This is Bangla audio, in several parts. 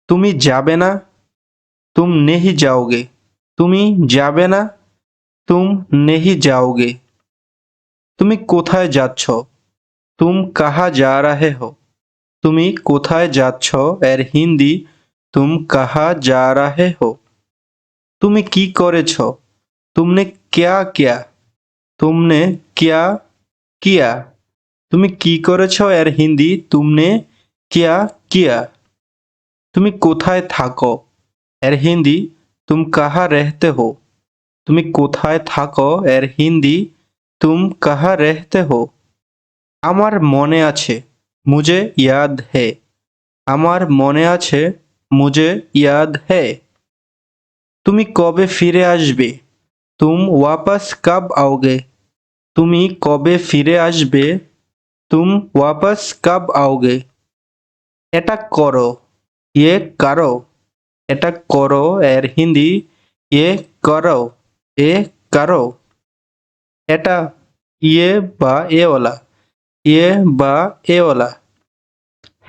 তুমি যাবে না? तुम नहीं जाओगे। তুমি যাবে না? तुम नहीं जाओगे। তুমি কোথায় যাচ্ছ? तुम कहाँ जा रहे हो। তুমি কোথায় যাচ্ছ এর হিন্দি तुम कहाँ जा रहे हो। তুমি কি করেছ? तुमने क्या किया। तुमने क्या किया। তুমি কি করেছ এর হিন্দি तुमने क्या किया। তুমি কোথায় থাকো এর হিন্দি तुम कहाँ रहते हो। তুমি কোথায় থাকো এর হিন্দি तुम कहाँ रहते हो। আমার মনে আছে मुझे याद है। আমার মনে আছে मुझे याद है। তুমি কবে ফিরে আসবে? तुम वापस कब आओगे। তুমি কবে ফিরে আসবে? तुम वापस कब आओगे। এটা করো ये करो। এটা করো এর হিন্দি ये करो। এ করো। এটা ইয়ে বা এওয়ালা। ইয়ে বা এওয়ালা।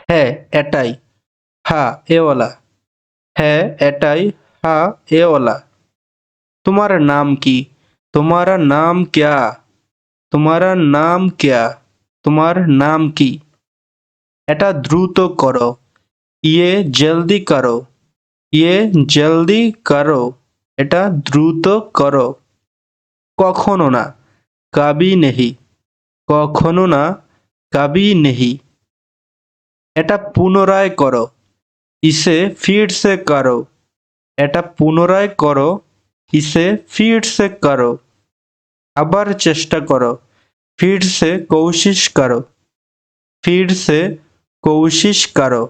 হ্যাঁ এটাই। হ্যাঁ এওয়ালা। হ্যাঁ এটাই। হ্যাঁ এওয়ালা। তোমার নাম কি? तुम्हारा नाम क्या। तुम्हारा नाम क्या। তোমার নাম কি? এটা দ্রুত করো ये जल्दी करो। ये जल्दी करो। এটা দ্রুত করো। কখনো না कभी नहीं। কখনো না कभी नहीं। এটা পুনরায় করো इसे फिर से करो। এটা পুনরায় করো इसे फिर से करो। আবার চেষ্টা করো फिर से कोशिश करो। फिर से कोशिश करो।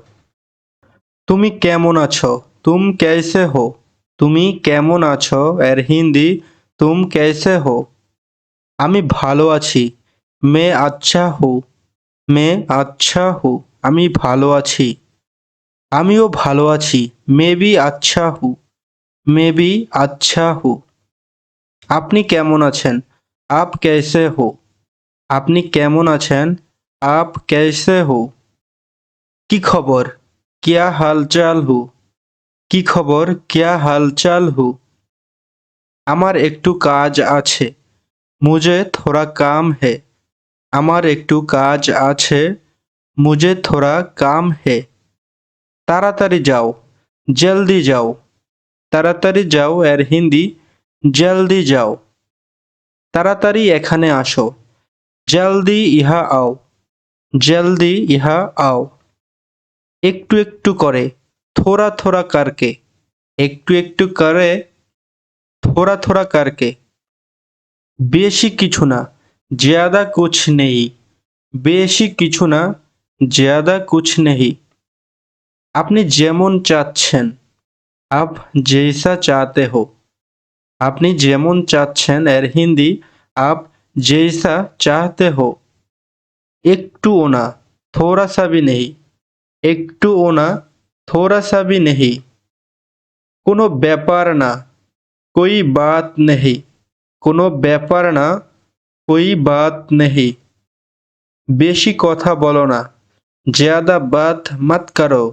তুমি কেমন আছো? तुम कैसे हो। তুমি কেমন আছো এর হিন্দি तुम कैसे हो। আমি ভালো আছি मैं अच्छा हूँ। मैं अच्छा हूँ। আমি ভালো আছি। আমিও ভালো আছি मैं भी अच्छा हूँ। मैं भी अच्छा हूँ। আপনি কেমন আছেন? आप कैसे हो। আপনি কেমন আছেন? आप कैसे हो। কি খবর? क्या हालचाल हो। কি খবর? क्या हालचाल हो। আমার একটু কাজ আছে मुझे थोड़ा काम है। আমার একটু কাজ আছে मुझे थोड़ा काम है। তাড়াতাড়ি যাও জলদি যাও। তাড়াতাড়ি যাও এর হিন্দি জলদি যাও। তাড়াতাড়ি এখানে আসো জলদি ইহা আও। জলদি ইহা আও। একটু একটু করে थोड़ा थोड़ा करके। একটু একটু করে थोड़ा थोड़ा करके। বেশি কিছু না ज्यादा कुछ नहीं। বেশি কিছু না ज्यादा कुछ नहीं। আপনি যেমন চাচ্ছেন आप जैसा चाहते हो। আপনি যেমন চাচ্ছেন এর হিন্দি आप जैसा चाहते हो। একটুও না थोड़ा सा भी नहीं। একটুও না थोड़ा सा भी नहीं। কোনো ব্যাপার না कोई बात नहीं। কোনো ব্যাপার না कोई बात नहीं। বেশি কথা বলো না ज्यादा बात मत करो।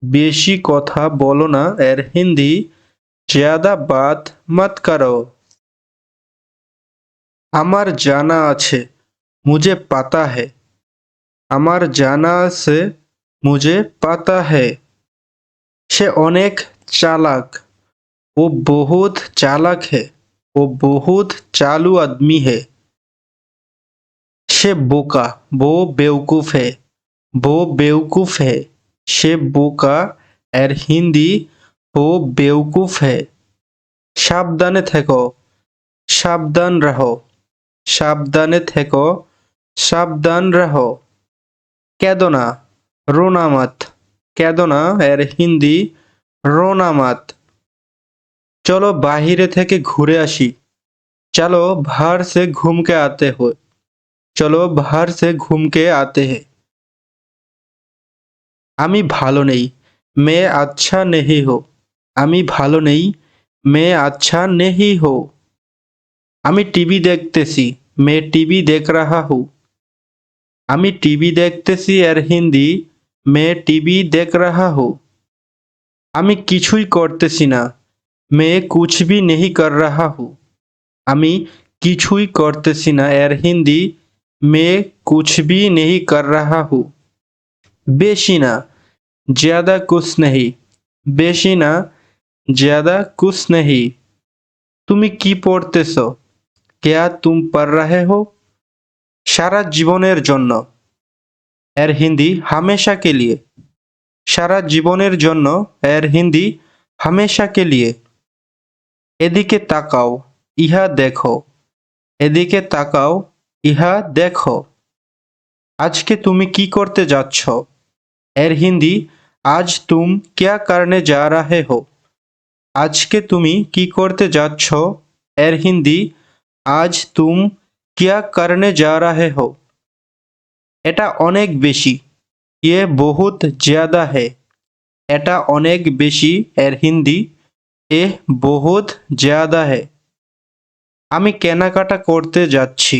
বেশি কথা বলো না এর হিন্দি ज्यादा बात मत करो। আমার জানা আছে मुझे पता है। আমার জানা আছে मुझे पता है। সে অনেক চালাক वो बहुत चालाक है। वो बहुत चालू आदमी है। সে বোকা वो बेवकूफ है। वो बेवकूफ है। সে বোকা এর হিন্দি वो बेवकूफ है। সাবধানে থেকো সাবধান रहो। সাবধানে থেকো সাবধান रहो। কেঁদো না রোনা মত। কেঁদো না এর হিন্দি রোনা মত। চলো বাহিরে থেকে ঘুরে আসি चलो बाहर से घूम के आते हो। चलो बाहर से घूम के आते हैं। আমি ভালো নেই मैं अच्छा नहीं हो। আমি ভালো নেই मैं अच्छा नहीं हो। আমি টিভি দেখতেছি मैं टीवी देख रहा हूँ। আমি টিভি দেখতেছি এর হিন্দি मैं टीवी देख रहा हूँ। আমি কিছুই করতেছি না। मैं कुछ भी नहीं कर रहा हूँ। আমি কিছুই করতেছি না এর হিন্দি मैं कुछ भी नहीं कर रहा हूँ। বেশি না, ज़्यादा कुछ नहीं। বেশি না, ज़्यादा कुछ नहीं। তুমি কি পড়তেছো? क्या तुम पढ़ रहे हो? সারা জীবনের জন্য এর হিন্দি हमेशा के लिए। সারা জীবনের জন্য এর হিন্দি हमेशा के लिए। এদিকে তাকাও, ইহা দেখো। এদিকে তাকাও, ইহা দেখো। আজকে তুমি কি করতে যাচ্ছ? এর হিন্দি आज तुम क्या करने जा रहे हो? আজকে তুমি কি করতে যাচ্ছ? এর হিন্দি आज तुम क्या करने जा रहे हो? এটা অনেক বেশি। ये बहुत ज़्यादा है। এটা অনেক বেশি এর হিন্দি এ বহুত ज़्यादा है। আমি কেনাকাটা করতে যাচ্ছি।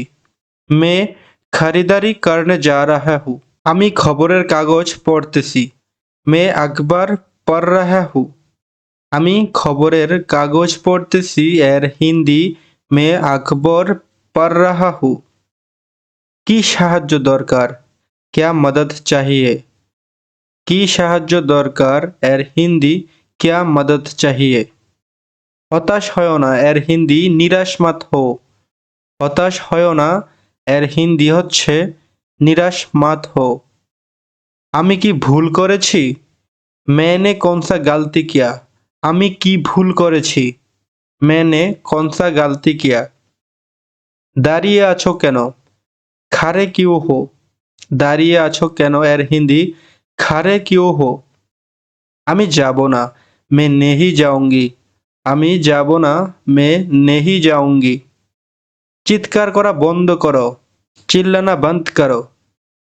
मैं खरीदारी करने जा रहा हूँ। আমি খবরের কাগজ পড়তেছি। मैं अखबार पढ़ रहा हूँ। আমি খবরের কাগজ পড়তেছি এর হিন্দি मैं अखबार पढ़ रहा हूँ। কি সাহায্য দরকার? क्या मदद चाहिए? কি সাহায্য দরকার এর হিন্দি क्या मदद चाहिए? হতাশ হয় না এর হিন্দি নিরাশ মত হো। হতাশ হয় না এর হিন্দি হচ্ছে নিরাশ মত হো। আমি কি ভুল করেছি? मैंने कौन सा गलती किया? আমি কি ভুল করেছি? मैंने कौन सा गलती किया? দাঁড়িয়ে আছো কেন? খাড়ে কিউ হো? দাঁড়িয়ে আছো কেন এর হিন্দি খাড়ে কিউ হো। আমি যাব না। मैं नहीं जाऊंगी। আমি যাব না। मैं नहीं जाऊंगी। চিৎকার করা বন্ধ করো। চিল্লানা বন্ধ করো।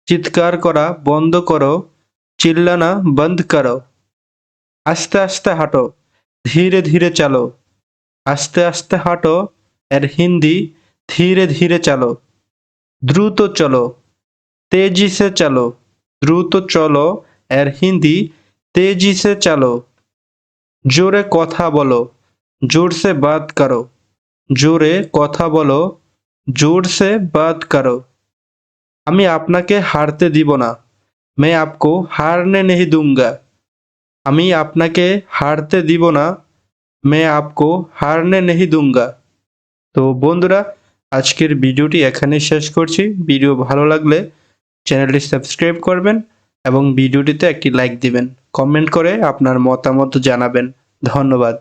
চিৎকার করা বন্ধ করো। চিল্লানা বন্ধ করো। আস্তে আস্তে হাঁটো। ধীরে ধীরে চালো। আস্তে আস্তে হাঁটো এর হিন্দি ধীরে ধীরে চালো। দ্রুত চলো। तेजी से चलो। দ্রুত চলো এর হিন্দি तेजी से चलो। জোরে কথা বলো। जोर से बात करो। জোরে কথা বলো। जोर से बात करो। আমি আপনাকে হারতে দিব না। मैं आपको हारने नहीं दूंगा। আমি আপনাকে হারতে দিব না। मैं आपको हारने नहीं दूंगा। তো বন্ধুরা, আজকের ভিডিওটি এখানেই শেষ করছি। ভিডিও ভালো লাগলে চ্যানেলটি সাবস্ক্রাইব করবেন এবং ভিডিওটিতে একটি লাইক দিবেন। কমেন্ট করে আপনার মতামত জানাবেন। ধন্যবাদ।